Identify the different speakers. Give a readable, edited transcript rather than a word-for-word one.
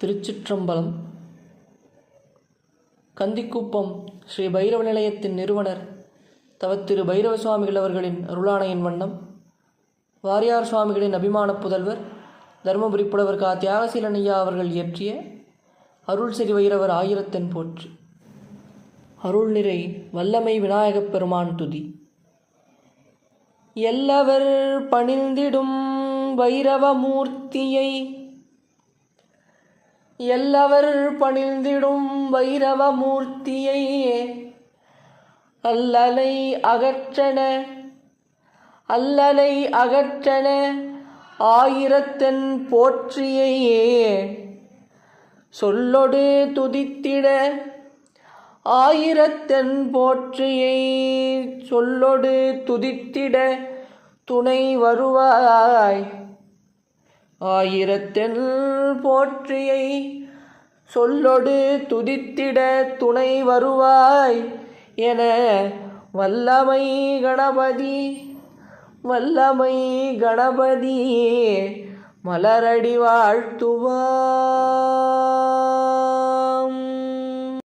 Speaker 1: திருச்சிற்றம்பலம். கந்திக்குப்பம் ஸ்ரீ பைரவ நிலையத்தின் நிறுவனர் தவத்திரு பைரவ சுவாமிகள் அவர்களின் அருளாணையின் வண்ணம் வாரியார் சுவாமிகளின் அபிமான புதல்வர் தருமபுரி புலவர் கா. தியாகசீலன் ஐயா அவர்கள் இயற்றிய அருள் செறி வைரவர் ஆயிரத்தென் போற்றி. அருள் நிறை வல்லமை விநாயகப் பெருமான் துதி. எல்லவர் பணிந்திடும் வைரவமூர்த்தியை எல்லவர் பணிந்திடும் வைரவமூர்த்தியை அல்லலை அகற்றன ஆயிரத்தென் போற்றியையே சொல்லொடு துதித்திட ஆயிரத்தென் போற்றியை சொல்லொடு துதித்திட துணை வருவாய். ஆயிரத்தென் போற்றியை சொல்லொடு துதித்திட துணை வருவாய் என வல்லமை கணபதி மலரடி வாழ்த்துவார்.